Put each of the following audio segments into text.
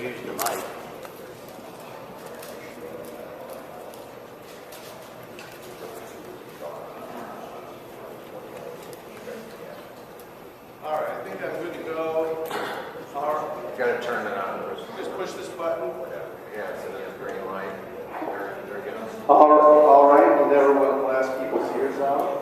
use the mic. All right, I think I'm good to go. All right. You gotta turn it on. Just push this button. Yeah, it's in the green light. There we go. All right, and everyone, last people's ears out.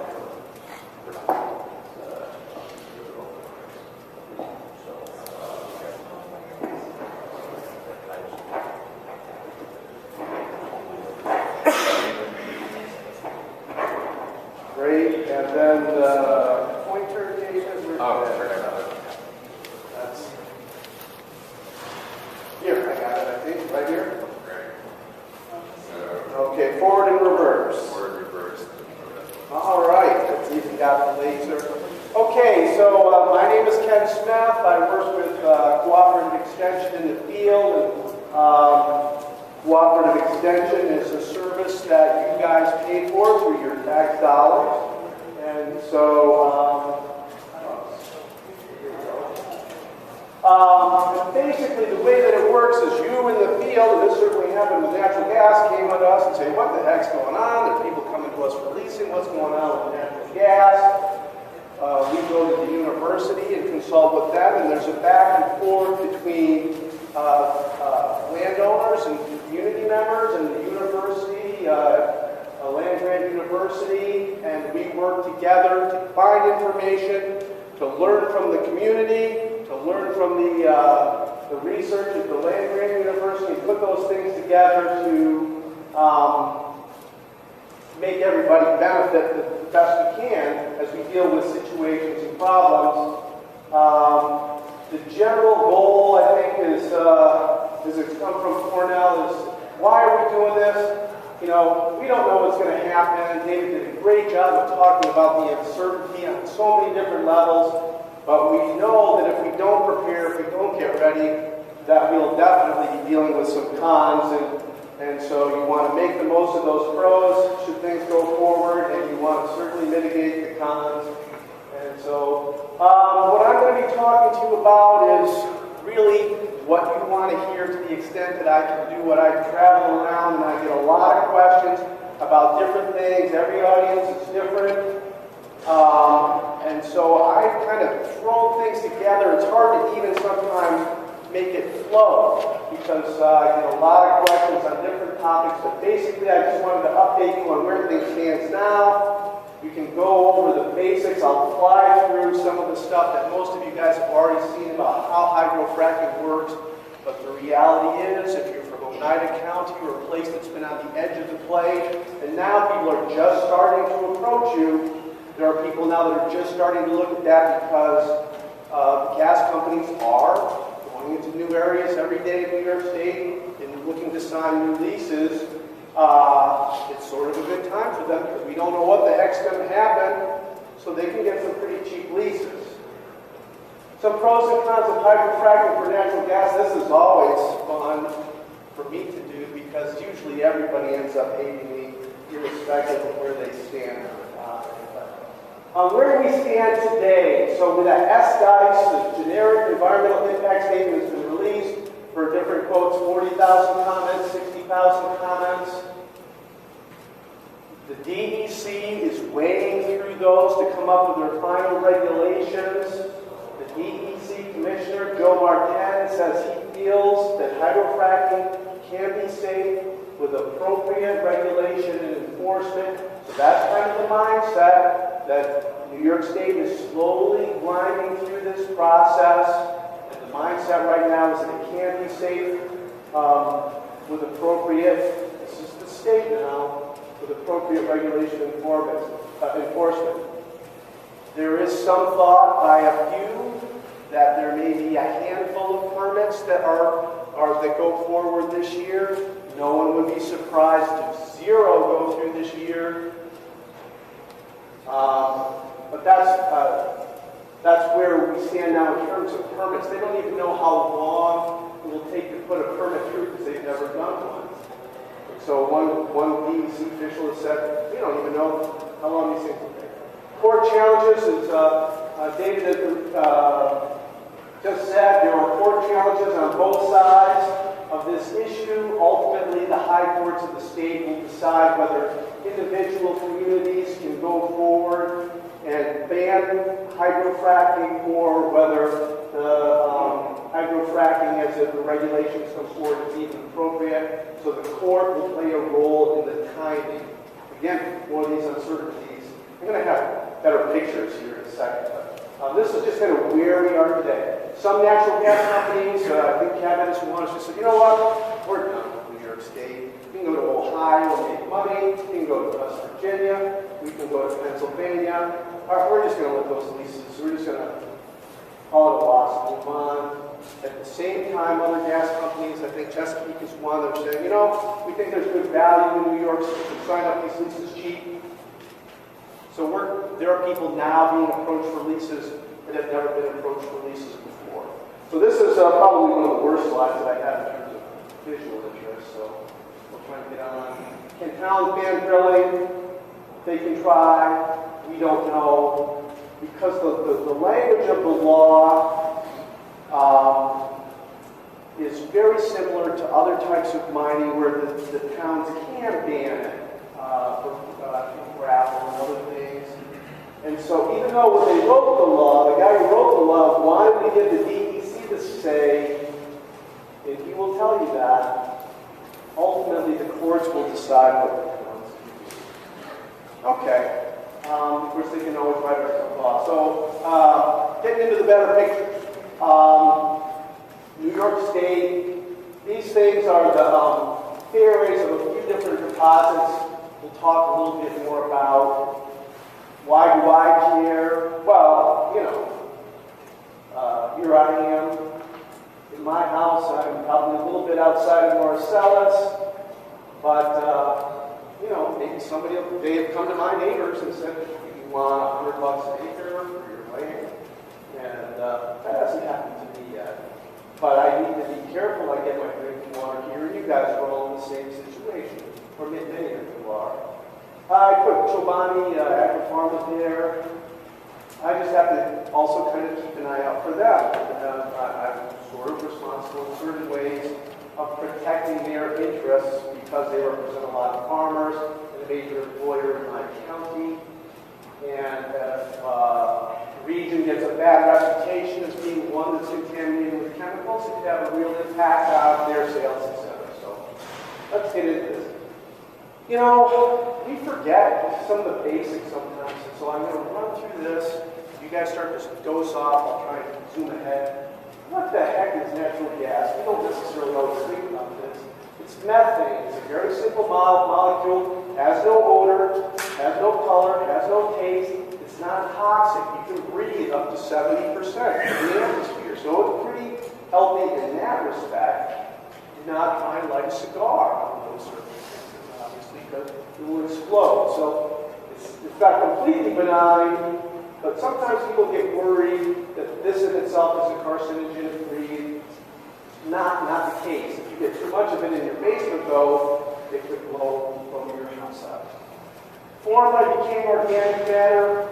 Great, and then the pointer, Jason. That's here. I got it. I think right here. Okay, forward and reverse. Forward, reverse. All right, let's see if you got the laser. Okay, so my name is Ken Smith. I work with Cooperative Extension in the field. And, Cooperative Extension is a service that you guys pay for through your tax dollars. And so, basically the way that it works is you in the field, and this certainly happened with natural gas, came to us and say, what the heck's going on? There are people coming to us for leasing, what's going on with natural gas? We go to the university and consult with them, and there's a back and forth between landowners and community members and the university, a land-grant university, and we work together to find information, to learn from the community, to learn from the research at the land-grant university, put those things together to make everybody benefit the best we can as we deal with situations and problems. The general goal, I think, is it's come from Cornell, is why are we doing this? You know, we don't know what's going to happen. David did a great job of talking about the uncertainty on so many different levels, but we know that if we don't prepare, if we don't get ready, that we'll definitely be dealing with some cons, and so you want to make the most of those pros should things go forward, and you want to certainly mitigate the cons. And so what I'm going to be talking to you about is really what you want to hear, to the extent that I can do what I travel around and I get a lot of questions about different things. Every audience is different. And so I've kind of thrown things together. It's hard to even sometimes make it flow because I get a lot of questions on different topics. But basically, I just wanted to update you on where things stand now. You can go over the basics. I'll fly through some of the stuff that most of you guys have already seen about how hydrofracking works. But the reality is, if you're from Oneida County or a place that's been on the edge of the plate, and now people are just starting to approach you, there are people now that are just starting to look at that because gas companies are going into new areas every day in New York State and looking to sign new leases. It's sort of a good time for them because we don't know what the heck's going to happen, so they can get some pretty cheap leases. Some pros and cons of hydrofracking for natural gas. This is always fun for me to do because usually everybody ends up hating me irrespective of where they stand. Where do we stand today? So with that SDICE, the generic environmental impact statement has been released for different quotes, 40,000 comments, 60,000 comments. The DEC is weighing through those to come up with their final regulations. The DEC Commissioner, Joe Martin, says he feels that hydrofracking can be safe with appropriate regulation and enforcement. So that's kind of the mindset that New York State is slowly grinding through this process. And the mindset right now is that it can be safe with appropriate, this is the state now, with appropriate regulation and enforcement. There is some thought by a few that there may be a handful of permits that that go forward this year. No one would be surprised if 0 go through this year. But that's where we stand now in terms of permits. They don't even know how long it will take to put a permit through because they've never done one. So one DEC official has said, we don't even know how long these things will take. Core challenges, as David just said, there were 14 court challenges on both sides of this issue. Ultimately, the high courts of the state will decide whether individual communities can go forward and ban hydrofracking or whether the hydrofracking as the regulations come forward is even appropriate. So the court will play a role in the timing. Again, one of these uncertainties. I'm going to have better pictures here in a second. But this is just kind of where we are today. Some natural gas companies, I think Cabinet is one, just said, you know what, we're done with New York State. We can go to Ohio and make money. We can go to West Virginia. We can go to Pennsylvania. We're just going to let those leases, we're just going to call it a loss and move on. At the same time, other gas companies, I think Chesapeake is one, they're saying, you know, we think there's good value in New York, so we can sign up these leases cheap. So there are people now being approached for leases that have never been approached for leases before. So this is probably one of the worst slides that I have in terms of visual interest, so we'll try to get on. Can towns ban drilling? They can try. We don't know. Because the language of the law is very similar to other types of mining where the towns can ban it for gravel and other things. And so even though when they wrote the law, the guy who wrote the law wanted to give the DEC the say, and he will tell you that, ultimately the courts will decide what the towns do. Okay. Of course, they can always write our law. So, getting into the better picture. New York State, these things are the theories of a few different deposits. We'll talk a little bit more about why do I care? Well, you know, here I am. In my house, I'm probably a little bit outside of Marcellus, but you know, maybe they have come to my neighbors and said, you want $100 an acre for your land? And that hasn't happened to me yet. But I need to be careful I get my drinking water here, and you guys are all in the same situation, or many of you are. I put Chobani Agri-Farm there. I just have to also kind of keep an eye out for them. I'm sort of responsible in certain ways of protecting their interests because they represent a lot of farmers and a major employer in my county. And if the region gets a bad reputation as being one that's contaminated with chemicals, it could have a real impact on their sales, etc. So let's get into this. You know, we forget some of the basics sometimes, and so I'm going to run through this. You guys start to doze off, I'll try and zoom ahead. What the heck is natural gas? We don't necessarily always think about this. It's methane. It's a very simple molecule, has no odor, has no color, has no taste. It's not toxic. You can breathe up to 70% in the atmosphere. So it's pretty healthy in that respect. Do not try and light a cigar on those circumstances, obviously, because it will explode. So it's not completely benign. But sometimes people get worried that this in itself is a carcinogen to breathe. Not the case. If you get too much of it in your basement, though, it could blow your house out. Formed by decaying organic matter.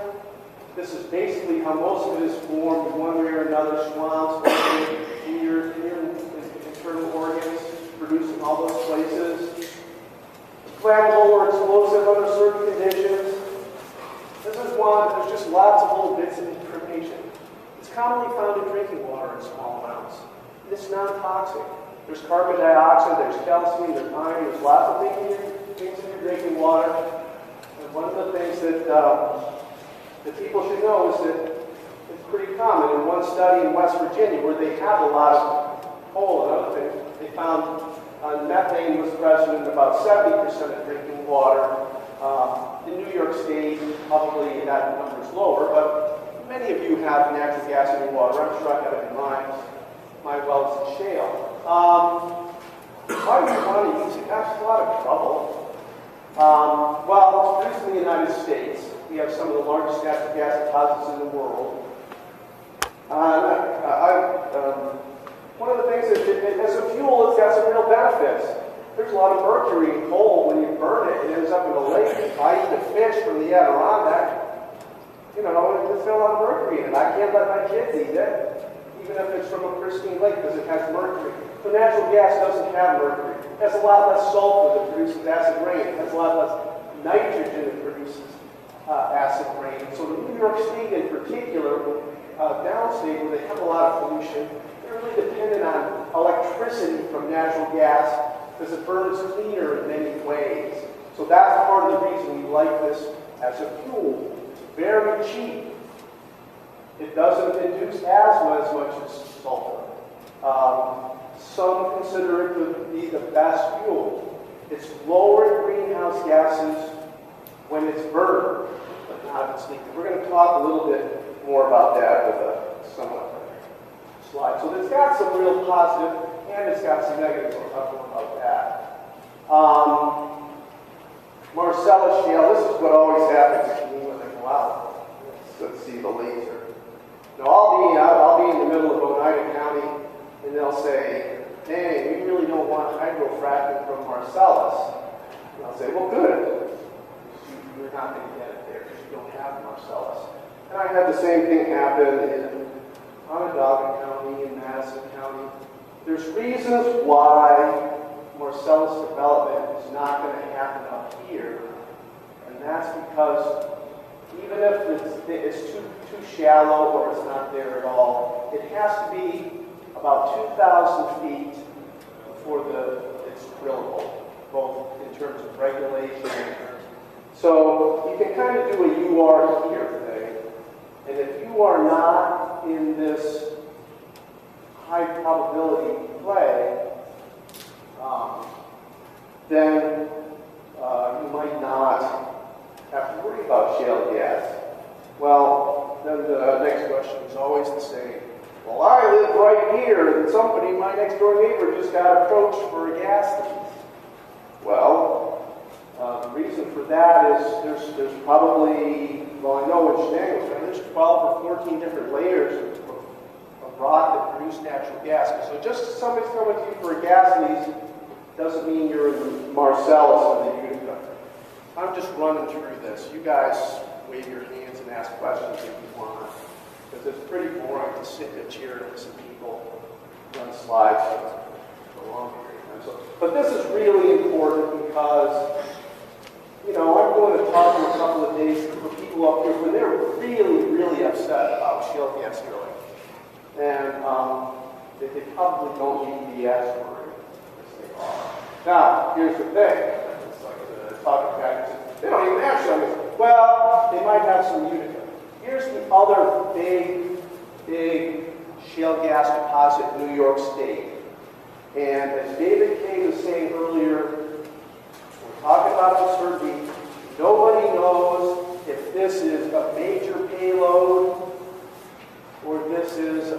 This is basically how most of it is formed in one way or another. Swamps, in your internal organs, producing all those places. Flammable or explosive under certain conditions. This is one, there's just lots of little bits of information. It's commonly found in drinking water in small amounts. It's non-toxic. There's carbon dioxide, there's calcium, there's iron, there's lots of things in your drinking water. And one of the things that people should know is that it's pretty common. In one study in West Virginia, where they have a lot of coal and other things, they found methane was present in about 70% of drinking water. In New York State, probably that number is lower, but many of you have natural gas in your water. I'm sure I have it in my wells and shale. Why do you want to use it? That's a lot of trouble. Well, it's produced in the United States. We have some of the largest natural gas deposits in the world. One of the things is, as a fuel, it's got some real benefits. There's a lot of mercury in coal. When you burn it, it ends up in a lake. If I eat a fish from the Adirondack, you know, there's got a lot of mercury in it. I can't let my kids eat it. even if it's from a pristine lake, because it has mercury. So natural gas doesn't have mercury. It has a lot less sulfur that produces acid rain. It has a lot less nitrogen that produces acid rain. So in New York State in particular, downstate where they have a lot of pollution, they're really dependent on electricity from natural gas because it burns cleaner in many ways. So that's part of the reason we like this as a fuel. It's very cheap. It doesn't induce asthma as much as sulfur. Some consider it to be the best fuel. It's lower greenhouse gases when it's burned, but not if it's leaking. We're going to talk a little bit more about that with a somewhat slide. So it's got some real positive and it's got some negatives. We'll talk more about that. Marcellus Shale, this is what always happens to me when I go out. Let's see the laser. Now I'll be in the middle of Oneida County and they'll say, hey, we really don't want hydrofracking from Marcellus. And I'll say, well, good. You're not going to get it there because you don't have Marcellus. And I had the same thing happen in Onondaga County, in Madison County. There's reasons why Marcellus development is not going to happen up here. And that's because even if it's too shallow or it's not there at all, it has to be about 2,000 feet before it's drillable, both in terms of regulation and so you can kind of do a UR here today. And if you are not in this high probability play, then you might not have to worry about shale gas. Well, then the next question is always the same. Well, I live right here, and somebody, my next door neighbor, just got approached for a gas lease. Well, the reason for that is there's probably, well, I know in Shenango County, there's 12 or 14 different layers of rock that produce natural gas. So just because somebody's coming to you for a gas lease doesn't mean you're in Marcellus or the Utica. I'm just running through this. You guys wave your hands and ask questions if you want, because it's pretty boring to sit in a chair and listen to people run slides for a long period of time. So, but this is really important because I'm going to talk in a couple of days for people up here when they're really, really upset about shale gas drilling. And they probably don't need to be as worried as they are. Now, here's the thing. It's like the talking guy says, they don't even have shale. Well, they might have some Utica. Here's the other big shale gas deposit in New York State. And as David Kay was saying earlier, we're talking about uncertainty. Nobody knows if this is a major payload or this is,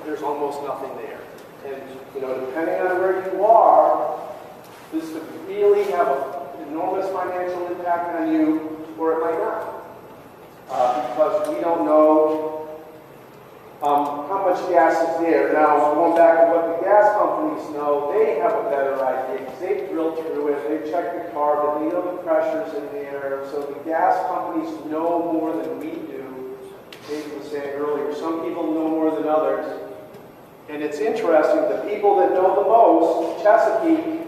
there's almost nothing there. And, depending on where you are, this could really have an enormous financial impact on you, or it might not. Because we don't know how much gas is there. Now, going back to what the gas companies know, they have a better idea because they've drilled through it, they've checked the carbon, they know the pressures in the air. So the gas companies know more than we do. David was saying earlier, some people know more than others. And it's interesting, the people that know the most, Chesapeake,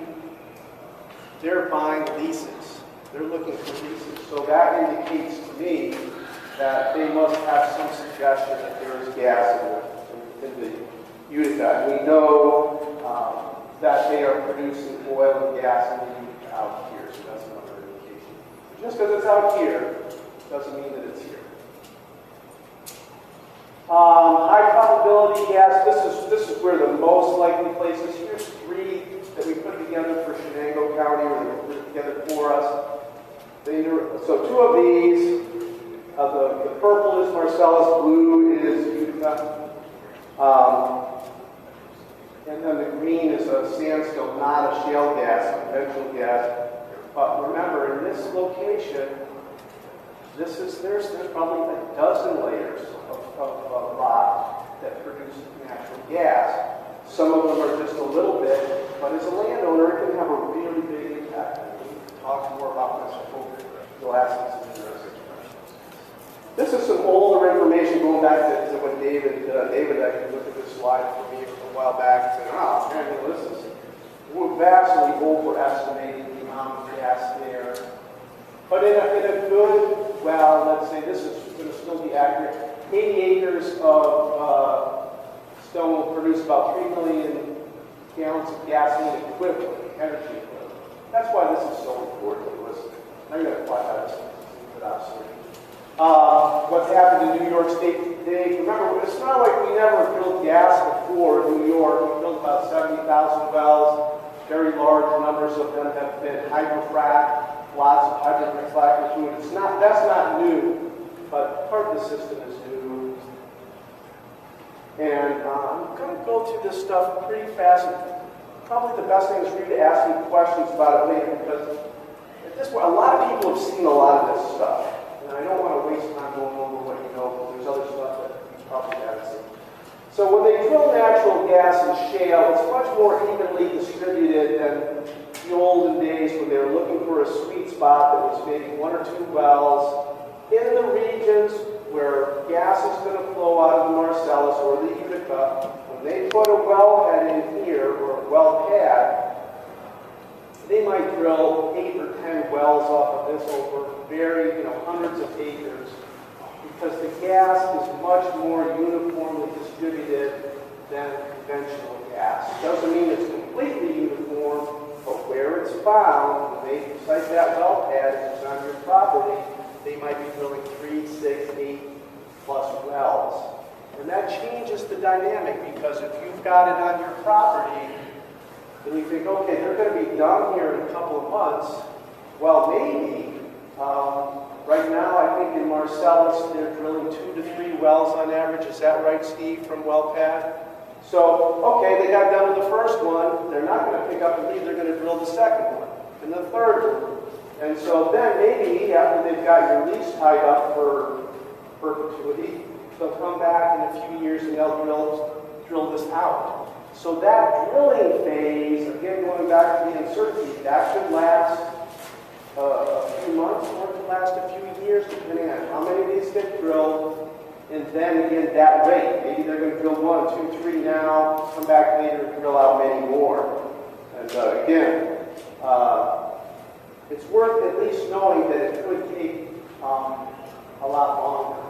they're buying leases. They're looking for leases. So that indicates to me that they must have some suggestion that there is gas in the Utica. And we know that they are producing oil and gas in the Utica out here, so that's another indication. Just because it's out here doesn't mean that it's here. High probability gas, this is where the most likely places. Here's three that we put together for Shenango County, or they put together for us. So two of these, the purple is Marcellus, blue is Utica. And then the green is a sandstone, not a shale gas, a conventional gas. But remember, in this location, there's probably a dozen layers of rock that produce natural gas. Some of them are just a little bit, but as a landowner, it can have a really big impact. We can talk more about this. I hope you'll ask me some interesting questions. This is some older information going back to when David David. David actually looked at this slide for me a while back and said, oh, man, you know, this is, we're vastly overestimating the amount of gas there. But in a good, well, let's say this is going to still be accurate, 80 acres of stone will produce about 3 million gallons of gasoline equivalent, energy equivalent. That's why this is so important. Listen, now you're going to find out it's obsolete. What happened in New York State today, remember, it's not like we never drilled gas before in New York. We drilled about 70,000 wells. Very large numbers of them have been hydrofracked, lots of hydrofrack fluid. That's not new, but part of the system is new. And I'm going to go through this stuff pretty fast. Probably the best thing is for you to ask me questions about it later, because at this point, a lot of people have seen a lot of this stuff. And I don't want to waste time going over what you know, because there's other stuff that you probably haven't seen. So when they drill natural gas and shale, it's much more evenly distributed than the olden days when they were looking for a sweet spot that was maybe 1 or 2 wells in the regions where gas is going to flow out of the Marcellus or the Utica. When they put a wellhead in here, or a well pad, they might drill 8 or 10 wells off of this over very, hundreds of acres, because the gas is much more uniformly distributed than conventional gas. It doesn't mean it's completely uniform, but where it's found, when they site that well pad, if it's on your property, they might be drilling 3, 6, 8 plus wells. And that changes the dynamic, because if you've got it on your property, then you think, okay, they're going to be done here in a couple of months. Well, maybe. Right now, I think in Marcellus, they're drilling 2 to 3 wells on average. Is that right, Steve, from well pad? So, okay, they got done with the first one. They're not going to pick up and leave. They're going to drill the second one and the third one. And so then maybe after they've got your lease tied up for perpetuity, they'll come back in a few years and they'll drill this out. So that drilling phase, again, going back to the uncertainty, that could last a few months, or it could last a few years, depending on how many of these get drilled. And then again, that rate. Maybe they're going to drill 1, 2, 3 now, come back later and drill out many more. And again, it's worth at least knowing that it could take a lot longer.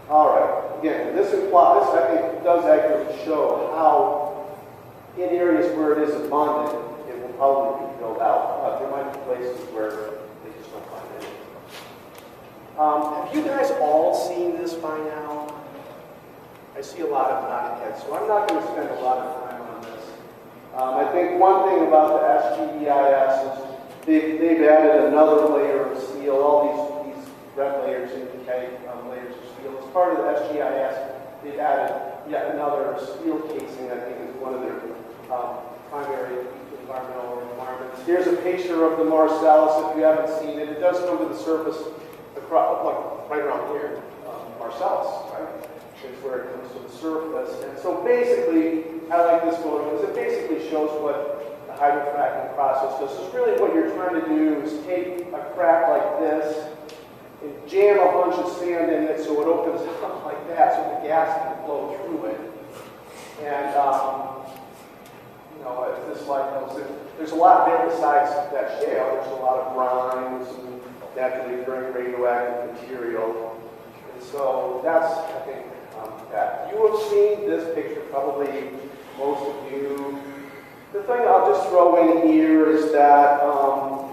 All right. Again, this I think does actually show how in areas where it is abundant, it will probably be drilled out. There might be places where they just don't find anything. Have you guys all seen this by now? I see a lot of nodding heads, so I'm not going to spend a lot of time on this. I think one thing about the SGEIS is they've added another layer of steel. All these red layers indicate layers of steel. As part of the SGIS, they've added yet another steel casing, I think is one of their primary environmental requirements. Here's a picture of the Marcellus, if you haven't seen it. It does come to the surface across, like right around here, Marcellus, right? Is where it comes to the surface. And so basically, I like this photo because it basically shows what the hydrofracking process does. So really what you're trying to do is take a crack like this and jam a bunch of sand in it so it opens up like that so the gas can flow through it. And, as this slide tells it, there's a lot there besides that shale. There's a lot of brines and naturally occurring radioactive material. And so that's, I think, that. You have seen this picture, probably most of you. The thing I'll just throw in here is that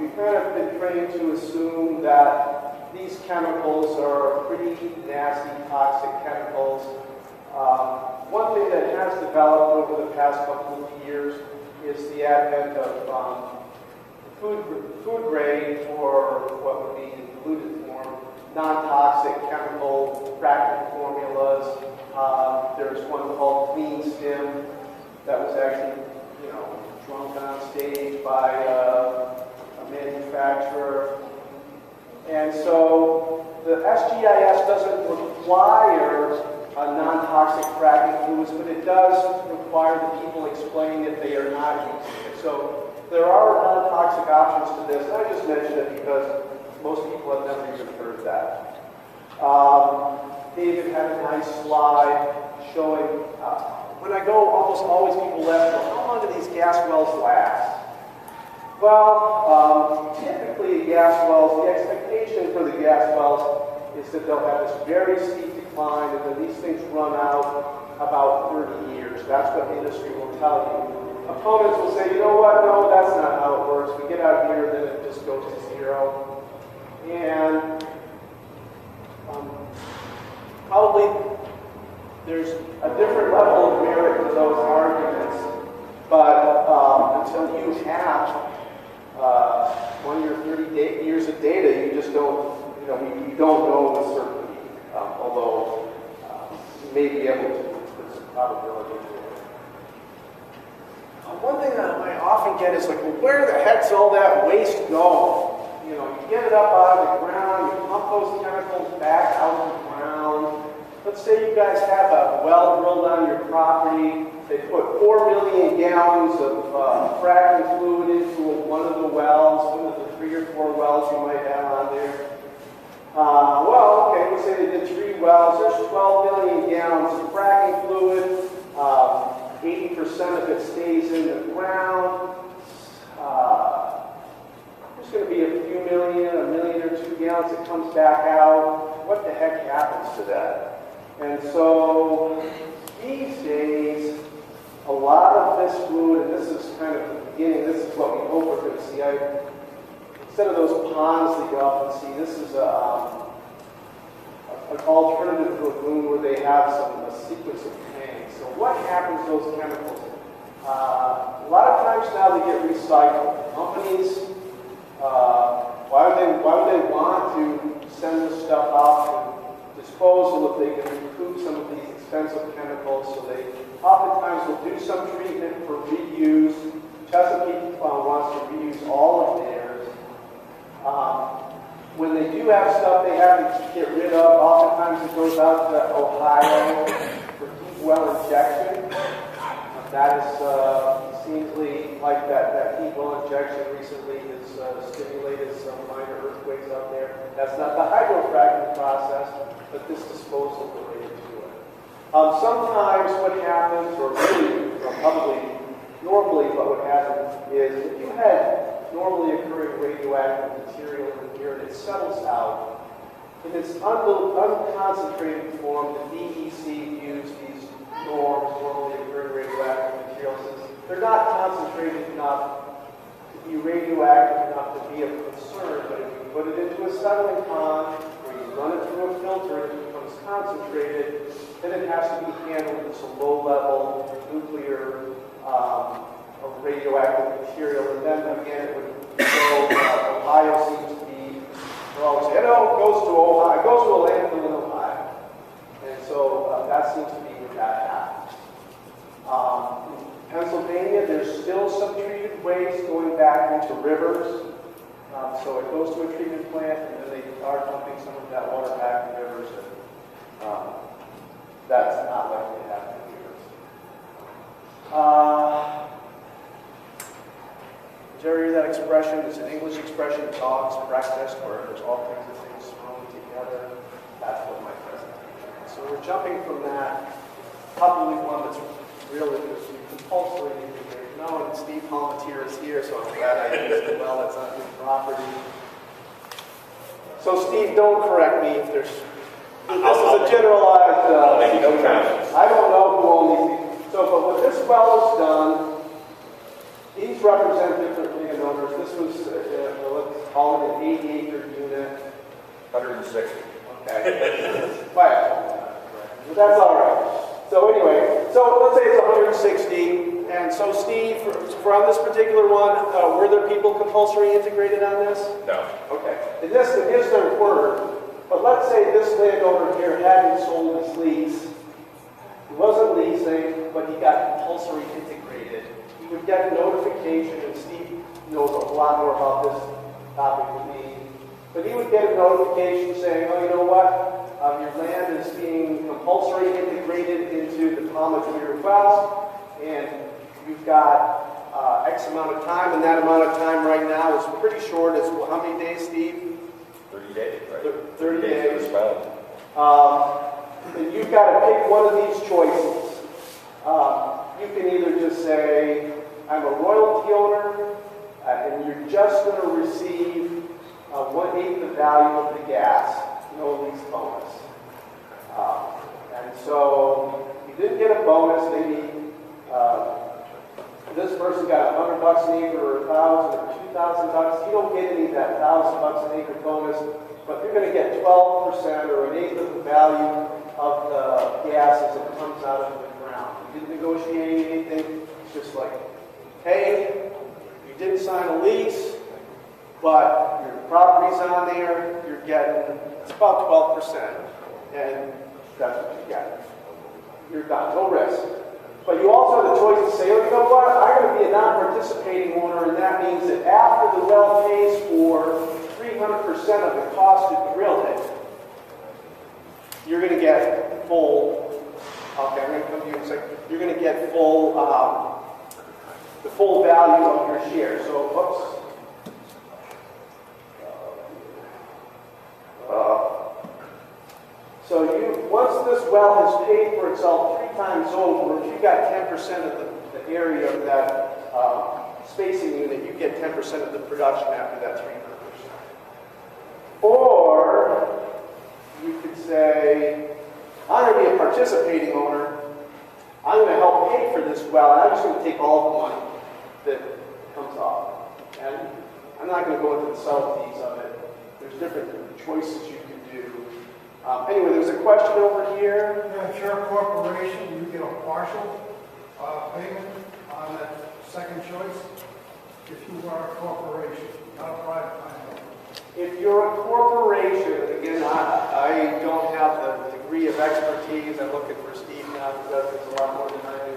we've kind of been trained to assume that these chemicals are pretty nasty, toxic chemicals. One thing that has developed over the past couple of years is the advent of food grade, or what would be in diluted form, non-toxic chemical fracking formulas. There's one called Clean Stim that was actually, drunk on stage by a manufacturer. And so the SGIS doesn't require non-toxic fracking fluids, but it does require that people explain that they are not using it. So there are non-toxic options to this. I just mentioned it because most people have never even heard that. David had a nice slide showing, when I go, almost always people ask, well, how long do these gas wells last? Well, typically gas wells, the expectation for the gas wells is that they'll have this very steep decline, and then these things run out about 30 years. That's what the industry will tell you. Opponents will say, you know what, no, that's not how it works. We get out here, then it just goes to zero. And probably there's a different level of merit to those arguments, but until you have 1 year, 30 years of data, you just don't, you don't know with certainty, although you may be able to put some probability to it. One thing that I often get is like, well, where the heck's all that waste go? You get it up out of the ground, you pump those chemicals back out of the ground. Let's say you guys have a well drilled on your property. They put 4 million gallons of fracking fluid into one of the wells, one of the 3 or 4 wells you might have on there. Well, okay, let's say they did 3 wells. There's 12 million gallons of fracking fluid. 80% of it stays in the ground. There's going to be a few million, 1 million or 2 gallons that comes back out. What the heck happens to that? And so these days, a lot of this fluid, and this is kind of the beginning, this is what we hope we're going to see. Instead of those ponds that you often see, this is an alternative lagoon where they have a sequence of tanks. So what happens to those chemicals? A lot of times now they get recycled. Companies, why would they want to send this stuff off to disposal if they can recoup some of these expensive chemicals? So they oftentimes will do some treatment for reuse. Chesapeake wants to reuse all of theirs. When they do have stuff they have to get rid of, oftentimes it goes out to Ohio for deep well injection. That is, seems like that deep well injection recently has stimulated some minor earthquakes out there. That's not the hydrofracking process, but this disposal related to it. Sometimes what happens, or really, probably normally what would happen is if you had normally occurring radioactive material in here and it settles out, in its unconcentrated form, the DEC views these norms, normally occurring radioactive materials, they're not concentrated enough to be radioactive enough to be of concern, but if you put it into a settling pond, or you run it through a filter and it becomes concentrated, then it has to be handled with some low-level nuclear or radioactive material, and then again it would go, Ohio seems to be, we're always saying, oh, it goes to Ohio, it goes to a landfill in Ohio. And so that seems to be where that happens. In Pennsylvania, there's still some treated waste going back into rivers. So it goes to a treatment plant, and then they are dumping some of that water back in rivers. And, that's not likely to happen here. Did you ever hear that expression? It's an English expression, dogs breakfast, where there's all kinds of things thrown together. That's what my presentation is. So we're jumping from that, probably one that's really compulsory integrated. No, and Steve Palmatier is here, so I'm glad I used it well. That's on his property. So Steve, don't correct me if there's... This is a generalized... I don't know who owned these. So, but when this well is done, these represent different landowners. This was, let's call it an 80-acre unit. 160. Okay. But that's all right. So anyway, so let's say it's 160. And so Steve, for on this particular one, were there people compulsory integrated on this? No. Okay. And this is their word. But let's say this landowner here hadn't sold his lease. He wasn't leasing, but he got compulsory integrated. He would get a notification, and Steve knows a lot more about this topic than me. But he would get a notification saying, oh, you know what? Your land is being compulsory integrated into the Palmatier Wells, and you've got X amount of time, and that amount of time right now is pretty short. It's how many days, Steve? 30 days, right? 30 days. 1/8 the value of the gas, no lease bonus. And so you didn't get a bonus, maybe this person got $100 an acre or $1,000 or $2,000. You don't get any of that $1,000 an acre bonus, but you're going to get 12% or 1/8 of the value of the gas as it comes out of the ground. You didn't negotiate anything. It's just like, hey, you didn't sign a lease, but your property's on there. You're getting, it's about 12%, and that's what you get. You're done, no risk. But you also have the choice to say, oh, you know what, I'm going to be a non-participating owner, and that means that after the well pays for 300% of the cost to drill it, you're going to get full, okay, I'm going to come to you in a second, you're going to get full, the full value of your share. So, whoops. So once this well has paid for itself 3 times over, if you got 10% of the area of that spacing unit, you get 10% of the production after that 300%. Or you could say, I'm going to be a participating owner. I'm going to help pay for this well, and I'm just going to take all the money that comes off. And I'm not going to go into the subtleties of it. There's different choices you can do. Anyway, there's a question over here. If you're a corporation, you get a partial payment on that second choice. If you are a corporation, not a private landowner. If you're a corporation, again, I don't have the degree of expertise. I'm looking for Steve now, who does this a lot more than I do.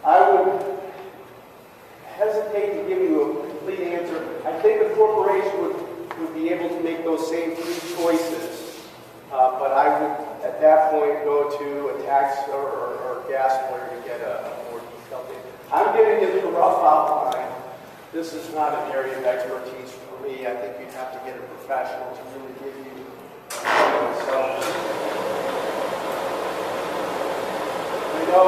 I would hesitate to give you a complete answer. I think a corporation would be able to make those same 3 choices, but I would, at that point, go to a tax or gas lawyer to get a more detailed thing. I'm giving you the rough outline. This is not an area of expertise for me. I think you'd have to get a professional to really give you so I know,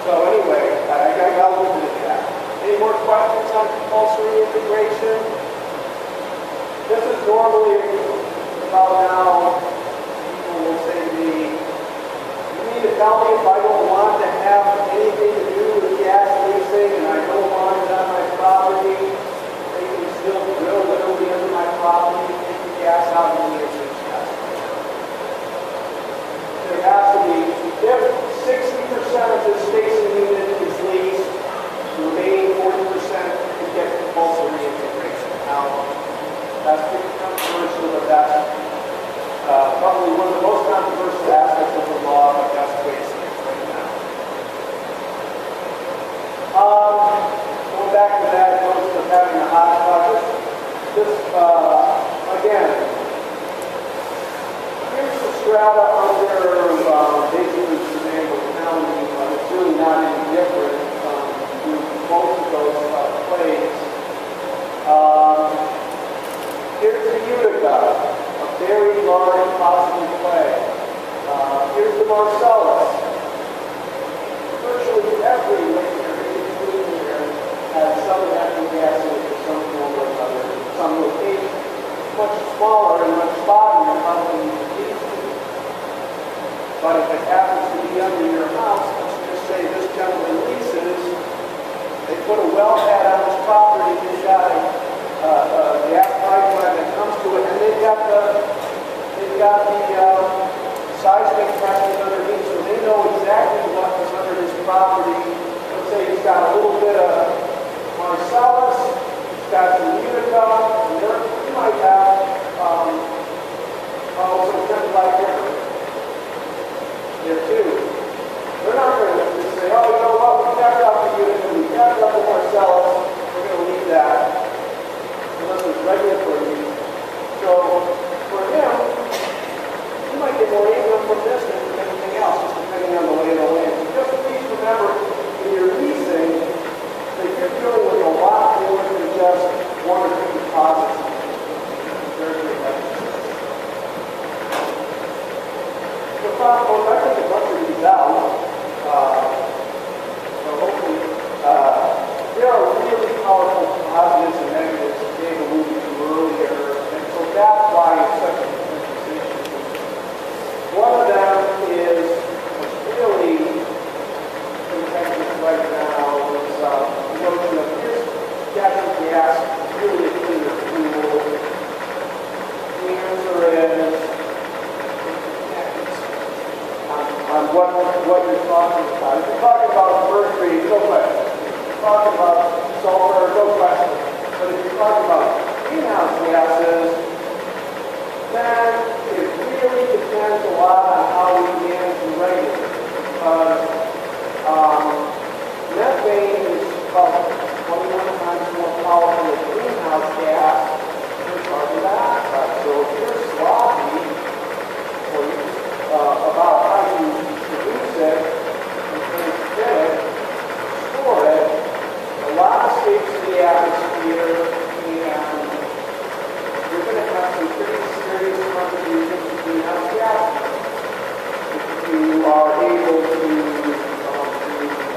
so anyway, I got a little bit of that. Any more questions on compulsory integration? This is normally about now, people will say to me, you need to tell me if I don't want to have anything to do with gas leasing and I don't want it on my property, they can still drill literally under my property and take the gas out of the answer is yes. There has to be, if 60% of the spacing unit is leased, the remaining 40% can get compulsory integration. Now, that's pretty controversial, but that's probably one of the most controversial aspects of the law, but that's the way it stands right now. Going back to that, notice of having a hodgepodge. Again, here's the strata under basically Chenango County. It's really not any different to most of those plays. Here's the Utica, a very large possible play. Here's the Marcellus. Virtually every lake area in between here has some natural gas in it for some form or another. Some locations much smaller and much spottier probably than these two. But if it happens to be under your house, let's just say this gentleman leases, they put a wellhead on his property, he's got a gas pipeline that comes to it, and they've got the seismic pressures underneath, so they know exactly what is under his property. Let's say he's got a little bit of Marcellus, he's got some Utica, and he might have some like there too. They're not going to just say, oh, you know what, we got it up the Utica, we got it up the Marcellus, we're going to leave that. Unless it's regulatory use. So, for him, you might get more income from this than from anything else, just depending on the lay of the land. So just please remember, when you're leasing, that you're dealing with a lot more than just 1 or 2 deposits. Very, very heavy. So, folks, I think a bunch of these out. So hopefully, they are really powerful what you're talking about. If you're talking about mercury, no question. If you're talking about sulfur, no question. But if you're talking about greenhouse gases, then it really depends a lot on how we manage and regulate. Because methane is about 21 times more powerful than greenhouse gas than carbon dioxide. So if you're sloppy about how you produce it, and transmit it, store it, a lot of escapes to the atmosphere, and you're going to have some pretty serious contributions to greenhouse gases. If you are able to do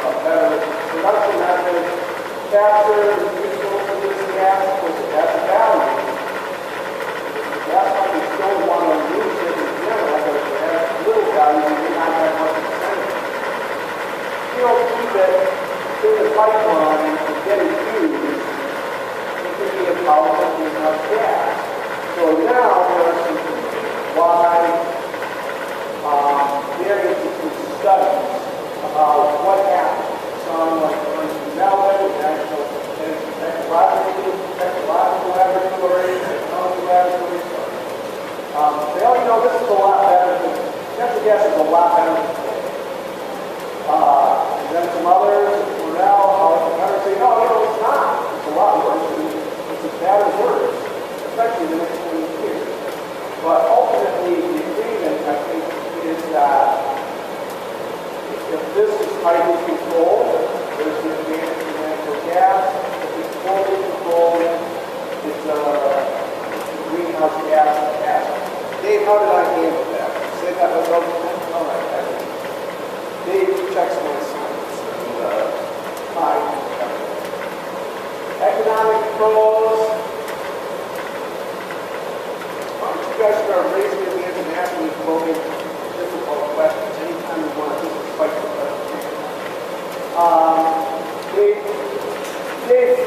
a better production method, capture the useful of this gas, because that's a value. Gas companies don't want to lose it in general, but if it has little value, you may not have much incentive. If you don't keep it in the pipeline and get it used, it can be a powerful greenhouse gas. So now there are some why there is some studies about what happens. Some like Marcellus Shale, technological laboratories, technology laboratories. They all know this is a lot better than natural gas is a lot better than coal. And then some others, Cornell, others say, no, it's not. It's a lot worse. It's as bad as worse, especially in the next 20 years. But ultimately, the agreement, I think, is that if this is tightly controlled, there's an advantage in natural gas. If it's fully controlled, it's a greenhouse gas hazard. Dave, how did I handle that? Say that was okay? All right. Dave checks my science. Fine. Economic pros. Why don't you guys start raising your hands and asking me probing difficult questions anytime you want to fight the presentation. Dave,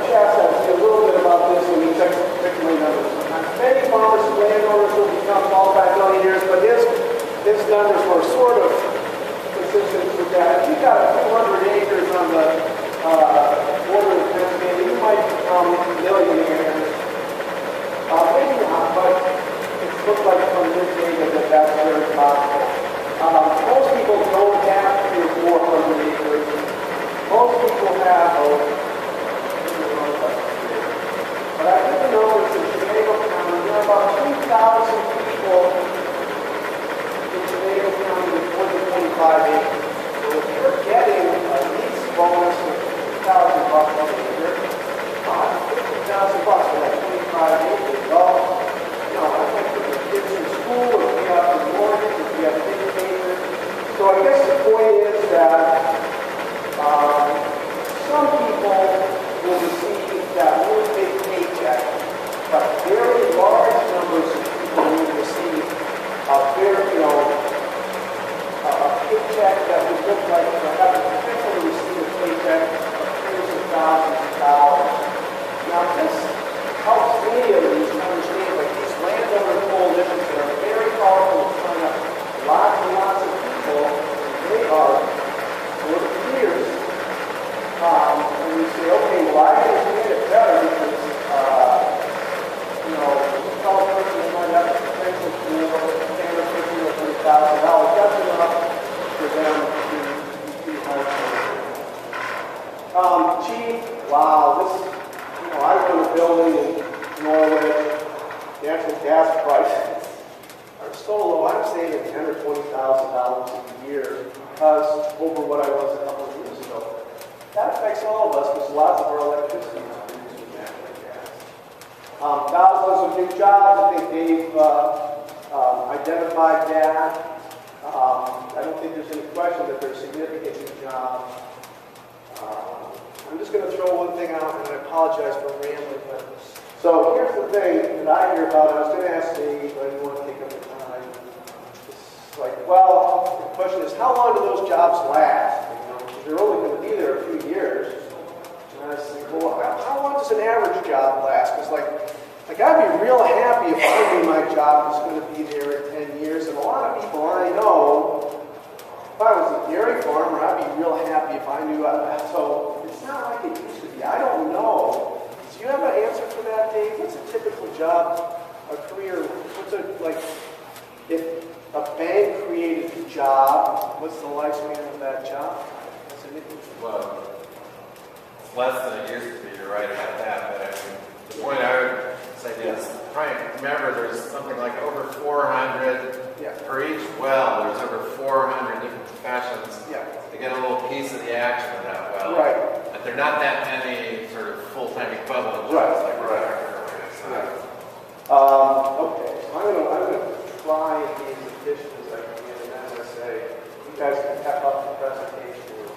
chastise me a little bit about this when he checks my numbers. Many farmers and landowners will become multi-millionaires, but his numbers were sort of consistent with that. If you got a few hundred acres on the border of Pennsylvania, you might become millionaires. Maybe not, but it looks like from this data that's very possible. Most people don't have 3 or 400 acres. Most people have but I think the numbers in Chenango County, there are about 2,000 people in Chenango County with more than 25 acres. So if you're getting a lease bonus of $2,000 a year, $50,000 for that 25 acres, well, I think for the kids in school, if we have the mortgage, if we have 50 acres. So I guess the point is that some people will receive that really big paycheck, but very large numbers of people will receive a very, a paycheck that would look like have the potential to receive a paycheck of tens of thousands of dollars. Now this helps many of these understand that these landowner coalitions that are very powerful in turn up lots and lots of people, they are sort of fierce. And we say, okay, well, I understand it better because, this fellow person might have the potential for $10,000 or $50,000 or $30,000. That's enough for them to be hard. Chief, wow, I run a building in Norway. Natural gas prices are so low. I'm saving $10,000 or $20,000 a year because over what I was a couple of years ago. That affects all of us because lots of our electricity is produced with natural gas. Thousands of new jobs, I think they've identified that. I don't think there's any question that there's significant new jobs. I'm just going to throw one thing out, and I apologize for rambling. So here's the thing that I hear about. I was going to ask Steve, but I didn't want to take up the time. It's like, well, the question is, how long do those jobs last? They're only going to be there a few years. And I was like, well, how long does an average job last? Because, like I'd be real happy if I knew my job was going to be there in 10 years. And a lot of people I know, if I was a dairy farmer, I'd be real happy if I knew. So it's not like it used to be. I don't know. Do you have an answer for that, Dave? What's a typical job, a career? What's it like? If a bank created a job, what's the lifespan of that job? Well, it's less than it used to be, you're right about that, but I mean, the point I would say is, try and remember there's something like over 400, for each well, there's over 400 different professions to get a little piece of the action of that well. Right. But there are not that many sort of full-time equivalent jobs Right. like we're talking earlier. So. Okay, so I'm gonna try and be as efficient as I can, and as I say, you guys can tap up the presentation or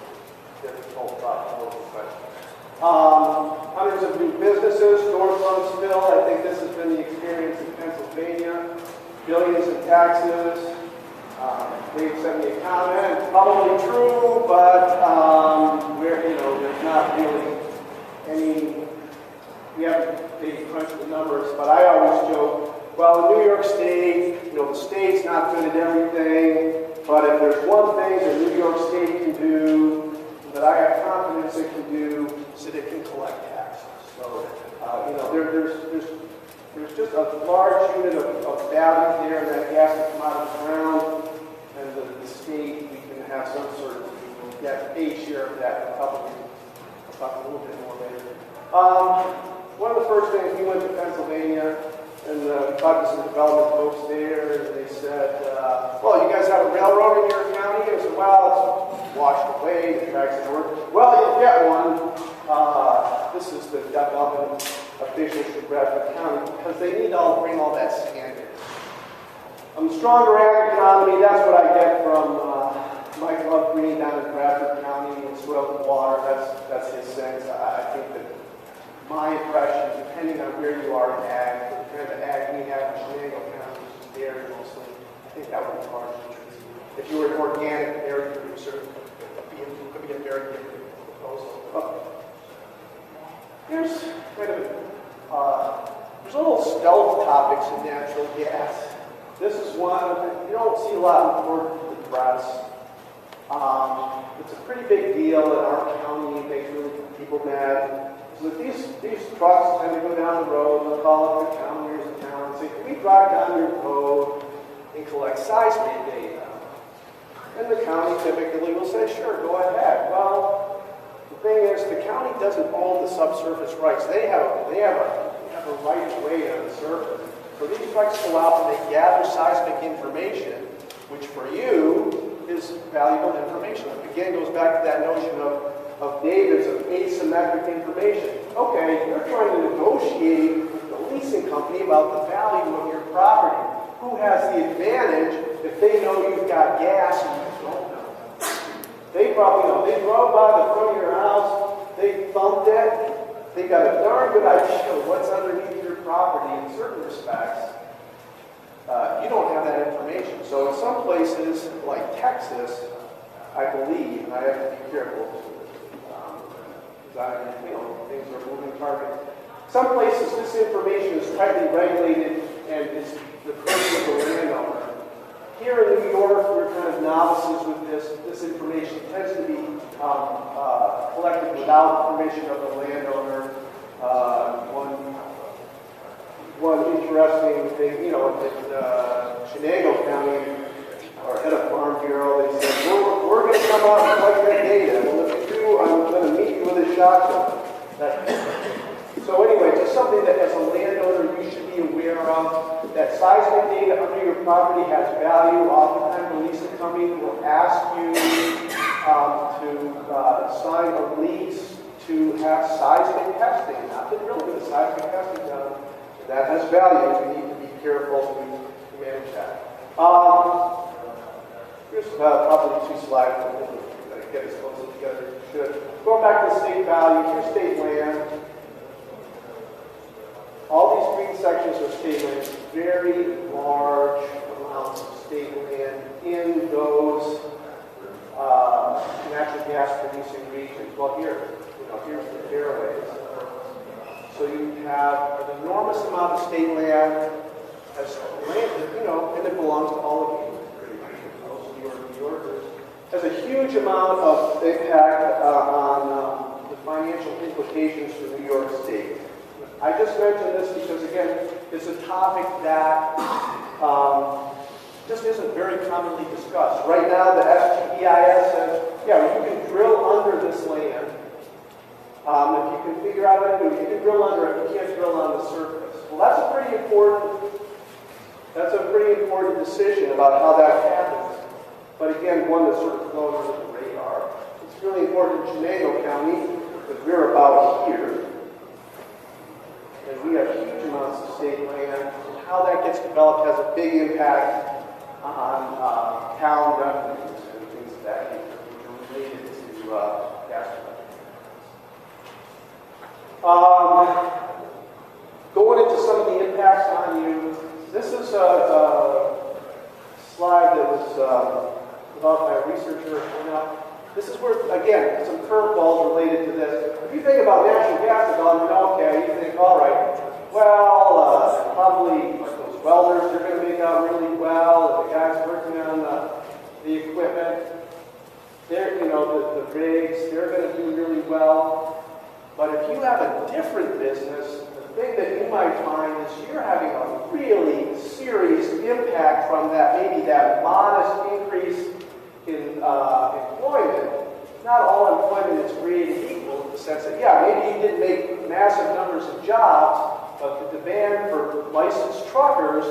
difficult thought-provoking questions. Hundreds of new businesses, storefronts built. I think this has been the experience in Pennsylvania. Billions in taxes. Dave sent me a comment. It's probably true, but there's not really any. We haven't crunched the numbers, but I always joke, well, in New York State, the state's not good at everything, but if there's one thing that New York State can do, that I have confidence it can do, is that it can collect taxes. So, there's just a large unit of value there, and that gas will come out of the ground, and the state, we can have some sort of get a share of that. I'll talk a little bit more later. One of the first things, we went to Pennsylvania, and we talked to some development folks there, and they said, well, you guys have a railroad in your county? And I said, well, it's washed away, the tracks don't work. Well, you'll get one. This is the development officials for Bradford County, because they need to bring all that sand in. Stronger ag economy, that's what I get from Mike Love Green down in Bradford County, and soil and water, that's his sense. I think that my impression, depending on where you are in ag, the kind of ag we have in Shenango County, which is dairy mostly, I think that would be largely true. If you were an organic dairy producer, it could be a very different proposal. There's there's a little stealth topics in natural gas. This is one that you don't see a lot reported in the press. It's a pretty big deal in our county. It makes really people mad. So these trucks tend to go down the road, they'll call up the county in town and say, can we drive down your road and collect seismic data? And the county typically will say, sure, go ahead. Well, the thing is, the county doesn't own the subsurface rights. They have a right of way on the surface. So these trucks go out and they gather seismic information, which for you is valuable information. Again, goes back to that notion of David's of asymmetric information. Okay, you're trying to negotiate with the leasing company about the value of your property. Who has the advantage if they know you've got gas and you don't know? They probably know. They drove by the front of your house, they thumped it, they got a darn good idea of what's underneath your property in certain respects. You don't have that information. So in some places, like Texas, I believe, and I have to be careful, things are moving target. Some places, this information is tightly regulated and is the purview of the landowner. Here in New York, we're kind of novices with this. This information tends to be collected without permission of the landowner. One interesting thing, in Shenango County, our head of Farm Bureau, they said, we're going to come out and collect that data. Well, if you do, I'm going to meet you with a shotgun. So anyway, just something that as a landowner you should be aware of, that seismic data under your property has value. Oftentimes the leasing company will ask you to sign a lease to have seismic testing. Not that really good seismic testing done. That has value. We need to be careful to manage that. Here's probably 2 slides. Get as close together as you should. Going back to the state value, here's state land. All these green sections are state land. Very large amounts of state land in those natural gas producing regions. Well, here's the fairways. So you have an enormous amount of state land as land, you know, and it belongs to all of you. Most of you are New Yorkers. Has a huge amount of impact on the financial implications for New York State. I just mentioned this because, again, it's a topic that just isn't very commonly discussed. Right now, the SGEIS says, yeah, you can drill under this land. If you can figure out how to do it, you can drill under it, you can't drill on the surface. Well, that's a pretty important decision about how that happens. But again, one that's sort of flown under the radar. It's really important in Chenango County because we're about here. And we have huge amounts of state land. And how that gets developed has a big impact on town revenues and things of that nature, which are related to gas production. Going into some of the impacts on you, this is a slide that was developed by a researcher. This is where, again, some curveballs related to this. If you think about natural gas development, okay, you think, all right, well, probably those welders, they're going to make out really well. The guys working on the equipment, they're, you know, the rigs, they're going to do really well. But if you have a different business, the thing that you might find is you're having a really serious impact from that, maybe that modest increase in employment. Not all employment is created equal in the sense that, yeah, maybe you didn't make massive numbers of jobs, but the demand for licensed truckers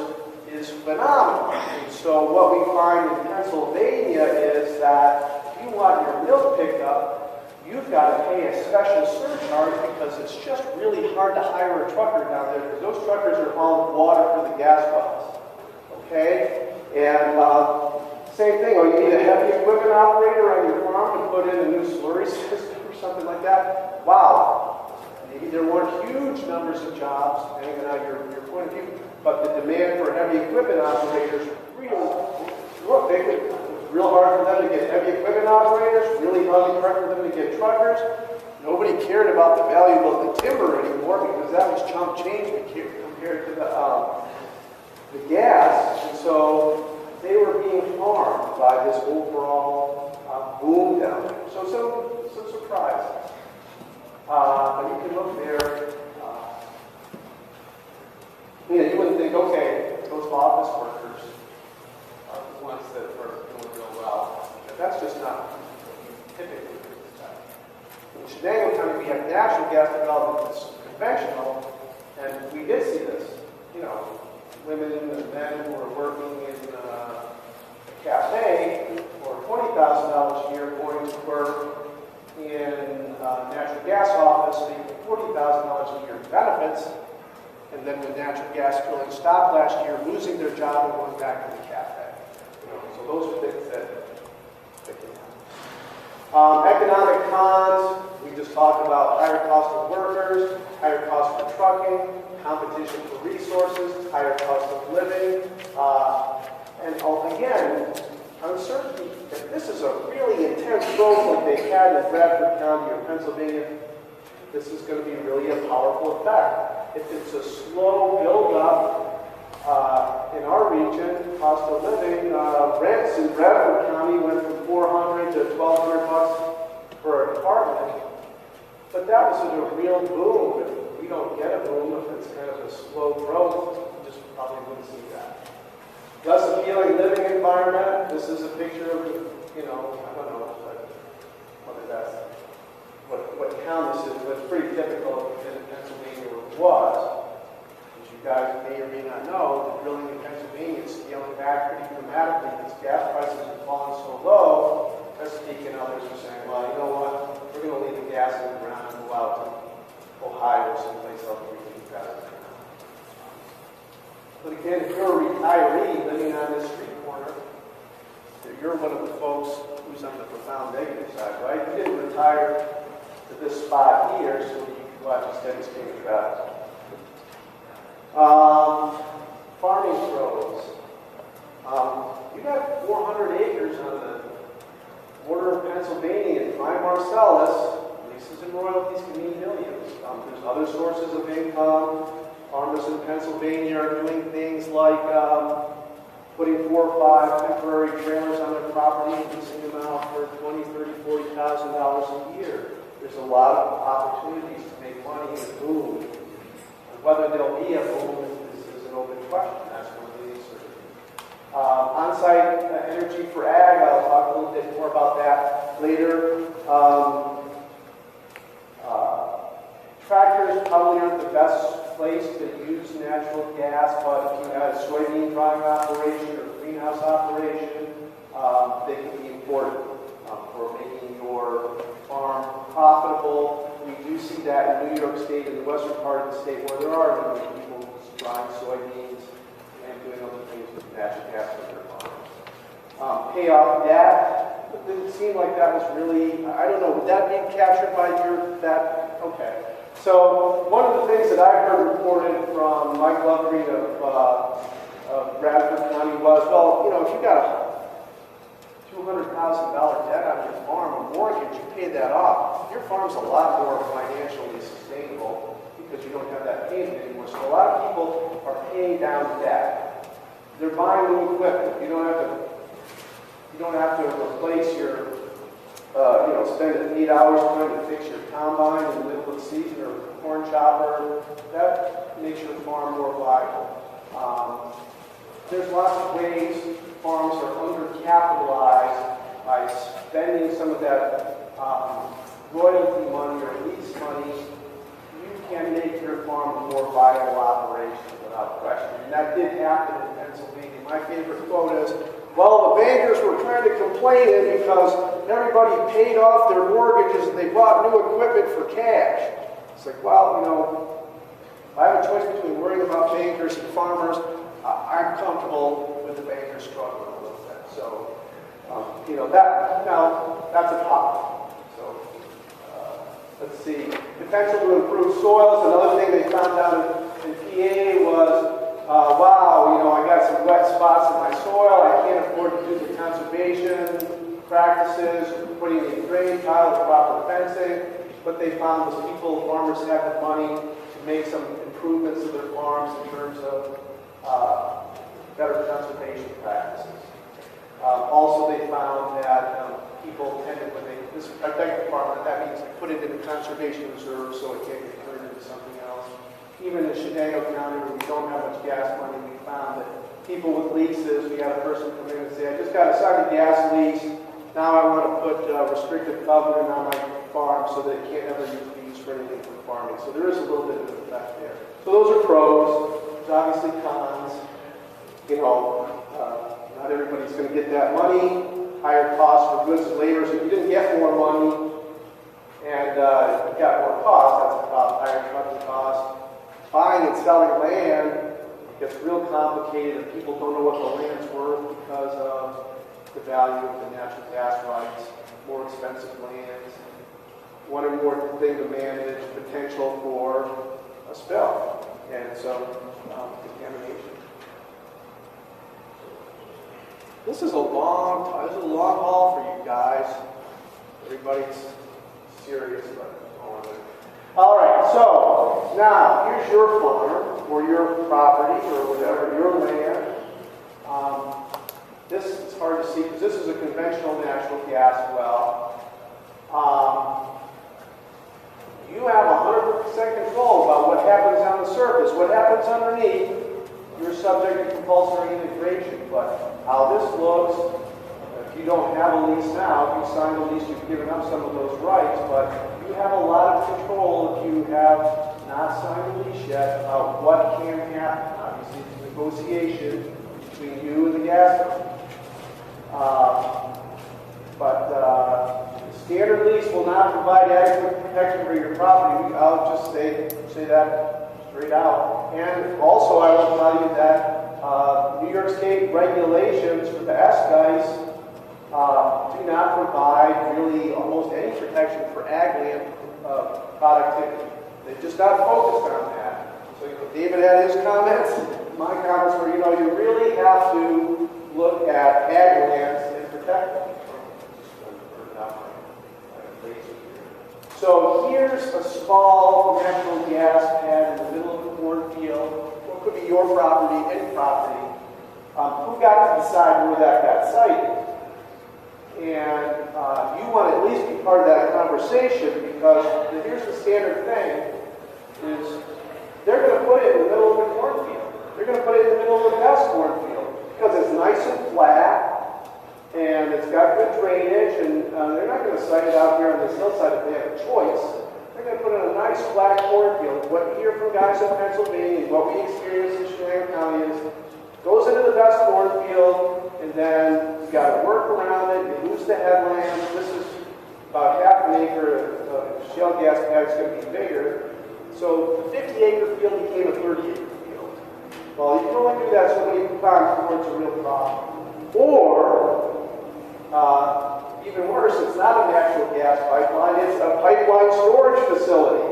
is phenomenal. And so what we find in Pennsylvania is that if you want your milk picked up, you've got to pay a special surcharge because it's just really hard to hire a trucker down there because those truckers are hauling water for the gas wells. Okay? And same thing, or you need a heavy equipment operator on your farm to put in a new slurry system or something like that. Wow. Maybe there weren't huge numbers of jobs, depending on your point of view, but the demand for heavy equipment operators really, look, it was real hard for them to get heavy equipment operators, really hard for them to get truckers. Nobody cared about the value of the timber anymore because that was chump change compared to the gas. And so they were being harmed by this overall boom down there. So some surprise. You can look there. You wouldn't think, okay, those office workers are the ones that are doing real well. But that's just not what you typically expect. In Shenango County, we have natural gas development that's conventional, and we did see this. You know, women and men who are working in a cafe for $20,000 a year going to work in a natural gas office making $40,000 a year in benefits, and then when natural gas drilling stopped last year, losing their job and going back to the cafe. You know, so those are things that can happen. Economic cons, we just talked about higher cost of workers, higher cost for trucking, competition for resources, higher cost of living, and again, uncertainty. If this is a really intense growth like they had in Bradford County or Pennsylvania, this is going to be really a powerful effect. If it's a slow build-up in our region, cost of living, rents in Bradford County went from $400 to $1,200 for an apartment, but that was a real boom. If we don't get a boom, if it's kind of a slow growth, we just probably wouldn't see that. Less appealing living environment. This is a picture of, you know, I don't know what town this is, but it's pretty typical in Pennsylvania where it was. As you guys may or may not know, the drilling in Pennsylvania is scaling back pretty dramatically because gas prices have fallen so low. Chesapeake and others are saying, well, you know what, we're going to leave the gas in the ground and go out to Ohio or someplace else where we can do gas. But again, if you're a retiree living on this street corner, you're one of the folks who's on the profound negative side, right? You didn't retire to this spot here so you could watch a steady stream of traffic. Farming groves. You got 400 acres on the border of Pennsylvania and prime Marcellus. Leases and royalties can mean millions. There's other sources of income. Farmers in Pennsylvania are doing things like putting 4 or 5 temporary trailers on their property and leasing them out for $20,000, $30,000, $40,000 a year. There's a lot of opportunities to make money in a boom. And whether there'll be a boom is an open question. That's one of the research. On-site energy for ag, I'll talk a little bit more about that later. Tractors probably aren't the best place to use natural gas, but if you had a soybean drying operation or greenhouse operation, they can be important for making your farm profitable. We do see that in New York State, in the western part of the state, where there are many people drying soybeans and doing other things with natural gas in their farms. Pay off debt. It didn't seem like that was really, I don't know, would that be captured by that? Okay. So one of the things that I heard reported from Mike Lovegreen of Bradford County was, well, you know, if you got a $200,000 debt on your farm, a mortgage, you pay that off, your farm's a lot more financially sustainable because you don't have that payment anymore. So a lot of people are paying down debt. They're buying new equipment. You don't have to replace your spend 8 hours trying to fix your combine in the middle of the season or a corn chopper. That makes your farm more viable. There's lots of ways farms are undercapitalized by spending some of that royalty money or lease money. You can make your farm a more viable operation without question. And that did happen in Pennsylvania. My favorite quote is, well, the bankers were trying to complain because everybody paid off their mortgages and they bought new equipment for cash. It's like, well, you know, if I have a choice between worrying about bankers and farmers, I'm comfortable with the bankers struggling a little bit. So, that's a topic. So, let's see. Potential to improve soils. Another thing they found out in PA was, wow, you know, I got some wet spots in my soil. I can't afford to do the conservation practices, putting in drain tile, the proper fencing. What they found was farmers had the money to make some improvements to their farms in terms of better conservation practices. Also, they found that people tended, when they, this is protect the farm, that means put it in a conservation reserve so it can't get turned into something else. Even in Shenango County, where we don't have much gas money, we found that people with leases, we had a person come in and say, I just got to sign a gas lease. Now I want to put a restrictive covenant on my farm so that it can't ever be used for anything for farming. So there is a little bit of an effect there. So those are pros. There's obviously cons. You know, not everybody's going to get that money. Higher costs for goods and labor. So if you didn't get more money and you got more cost, that's a problem. Higher trucking costs. Buying and selling land gets real complicated and people don't know what the land's worth because of the value of the natural gas rights, more expensive lands, one or more thing to manage, potential for a spill, and so contamination. This is a long haul for you guys. Everybody's serious about it. All right, so now here's your farm or your property or whatever, your land. This is hard to see because this is a conventional natural gas well. You have 100% control about what happens on the surface. What happens underneath, you're subject to compulsory integration. But how this looks, if you don't have a lease now, if you sign a lease, you've given up some of those rights. But you have a lot of control if you have not signed a lease yet about what can happen. Obviously, it's a negotiation between you and the gas company. Standard lease will not provide adequate protection for your property. I'll just say that straight out. And also, I will tell you that New York State regulations for the S-guys do not provide really almost any protection for ag land productivity. They're just not focused on that. So David had his comments. My comments were, you really have to look at ag lands and protect them. So here's a small natural gas pad in the middle of the cornfield. What could be your property, any property. Who got to decide where that got sited? And you want to at least be part of that conversation because here's the standard thing is they're going to put it in the middle of the cornfield. They're going to put it in the middle of the best cornfield because it's nice and flat and it's got good drainage and they're not going to site it out here on this hillside if they have a choice. They're going to put it in a nice flat cornfield. What you hear from guys in Pennsylvania and what we experience in Shenango County is goes into the best cornfield and then you got to work around it, you lose the headlands. This is about half an acre of shale gas pad is going to be bigger. So the 50-acre field became a 30-acre field. Well, you can only do that so many times before it's a real problem. Or, even worse, it's not a natural gas pipeline, it's a pipeline storage facility.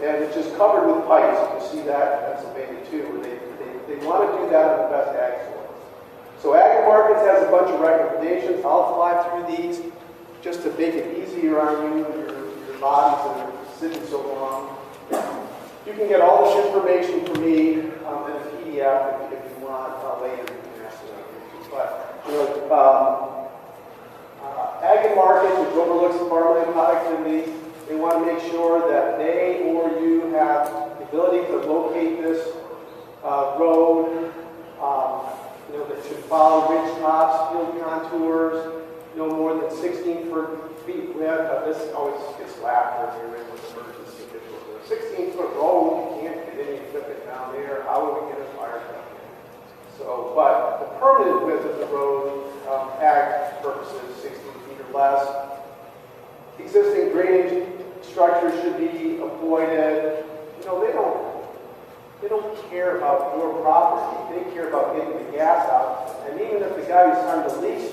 And it's just covered with pipes. You can see that in Pennsylvania too, where they want to do that on the best ag soils. So Ag and Markets has a bunch of recommendations. I'll fly through these just to make it easier on you and your bodies that are sitting so long. You can get all this information from me in a PDF if you want later. You can ask me. But you know, Ag and Markets, which overlooks the farmland productivity, they want to make sure that they or you have the ability to locate this road. You know, that should follow ridge tops, field contours, no more than 16 feet width. This always gets laughed at when you're in with emergency visuals. 16-foot road, you can't get any equipment down there. How would we get a fire truck in? So, but the permanent width of the road, ag purposes, 16 feet or less. Existing drainage structures should be avoided. You know, they don't care about your property. They care about getting the gas out. And even if the guy who's trying to lease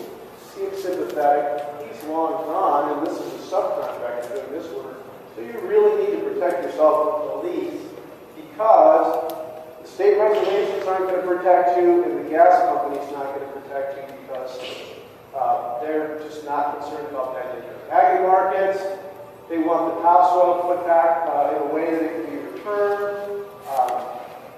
seems sympathetic, he's long gone, and this is a subcontractor doing this work. So you really need to protect yourself with the lease because the state regulations aren't going to protect you, and the gas company's not going to protect you because they're just not concerned about that either. Ag Markets, they want the topsoil put back in a way that it can be returned.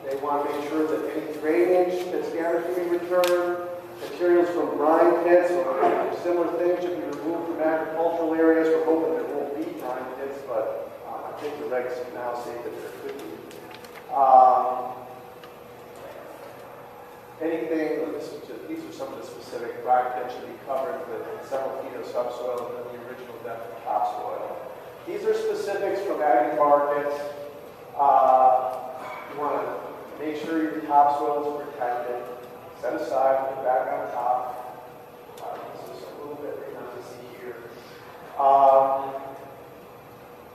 They want to make sure that any drainage that's gathered can be returned. Materials from brine pits or similar things should be removed from agricultural areas. We're hoping there won't be brine pits, but I think the regs now say that there could be. These are some of the specific brine pits should be covered with several feet of subsoil than the original depth of topsoil. These are specifics from Ag Markets. You want to make sure your topsoil is protected. Set aside, put it back on top. This is a little bit you're going to see here.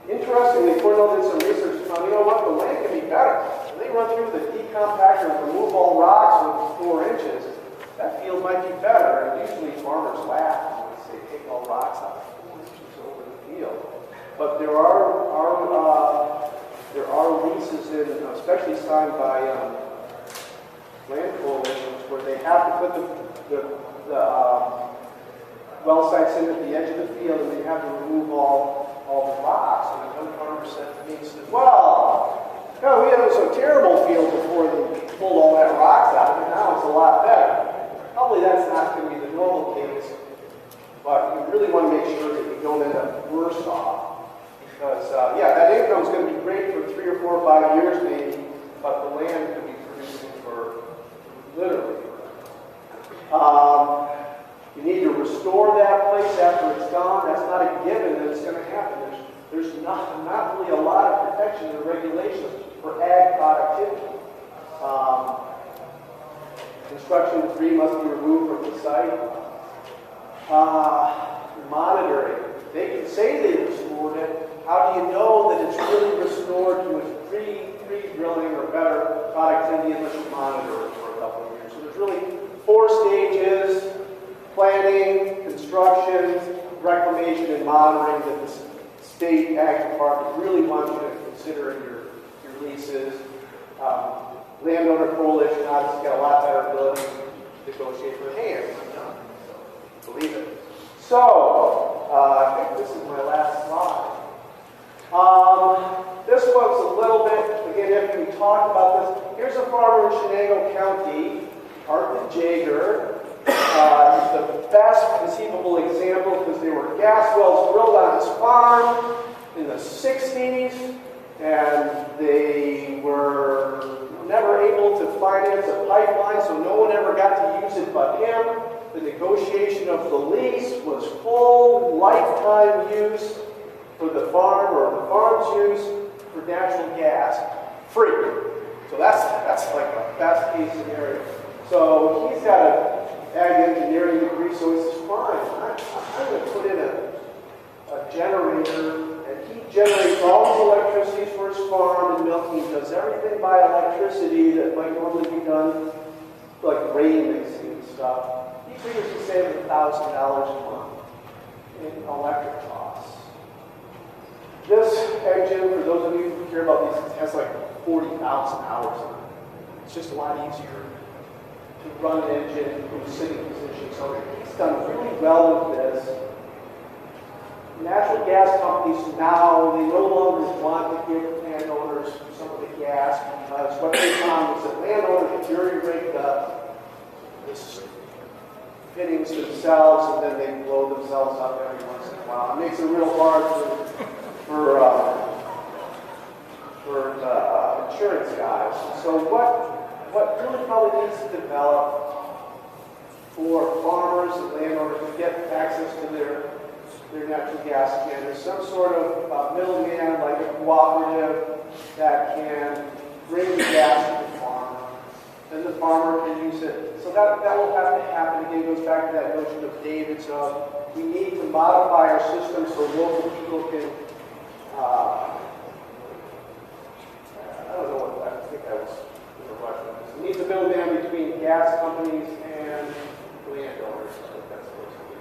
Interestingly, Cornell did some research and found, you know what, the land can be better. When they run through the decompactor and remove all rocks with 4 inches, that field might be better. And usually farmers laugh when they say take all rocks out 4 inches over the field. But there are leases in, especially signed by land coalitions, where they have to put the well sites in at the edge of the field, and they have to remove all the rocks. And one farmer said to me, he said, "Well, you know, we had some terrible field before they pulled all that rocks out, and now it's a lot better." Probably that's not going to be the normal case, but you really want to make sure that you don't end up worse off. Because, yeah, that income is going to be great for 3 or 4 or 5 years maybe, but the land could be producing for literally. You need to restore that place after it's gone. That's not a given that it's going to happen. There's not really a lot of protection or regulation for ag productivity. Construction debris must be removed from the site. Monitoring. They can say they restored it. How do you know that it's really restored to its pre-drilling or better productivity unless you monitor it for a couple of years? So there's really 4 stages: planning, construction, reclamation, and monitoring that the state ag department really wants you to consider in your leases. Landowner coalition obviously got a lot better ability to negotiate for hands. Believe it. So, I think this is my last slide. This one's a little bit, again, after we talked about this, here's a farmer in Chenango County, Arthur Jager. He's the best conceivable example because there were gas wells drilled on his farm in the 60s, and they were never able to finance a pipeline, so no one ever got to use it but him. The negotiation of the lease was full lifetime use for the farm, or the farm's use for natural gas, free. So that's like a best case scenario. So he's got an ag engineering degree, so he says, fine, I'm going to put in a generator, and he generates all the electricity for his farm and milking. He does everything by electricity that might normally be done, like rain mixing and stuff. He figures he's saving $1,000 a month in electric costs. This engine, for those of you who care about these, has like 40,000 hours on it. It's just a lot easier to run an engine from a sitting position. So he's done really well with this. Natural gas companies now, they no longer want to give landowners some of the gas because what they found was that landowners get jury-rigged up this fittings themselves, and then they blow themselves up every once in a while. It makes it real hard for insurance guys. So what really probably needs to develop for farmers and landowners to get access to their natural gas again is some sort of middleman, like a cooperative that can bring the gas to the farmer, and the farmer can use it. So that will have to happen. Again, it goes back to that notion of David's of we need to modify our system so local people can I don't know what I think that was in the Russian. We need to build in between gas companies and landowners. I think that's supposed to be.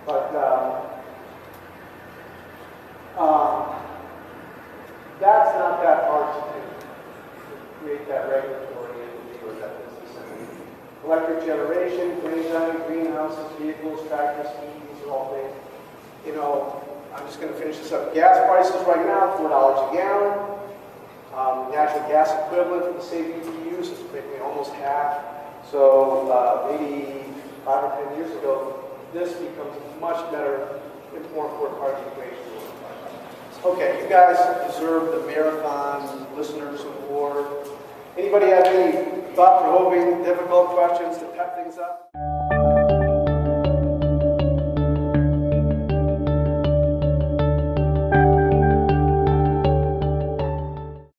But that's not that hard to do. To create that regulatory entity or that business entity. Electric generation, greenhouses, vehicles, tractors, these are all things. You know, I'm just going to finish this up. Gas prices right now, $4 a gallon. Natural gas equivalent for the same BTUs is maybe almost half. So maybe 5 or 10 years ago, this becomes a much better, more important part of the equation. Okay, you guys deserve the marathon listeners award. Anybody have any thought-provoking, difficult questions to pep things up?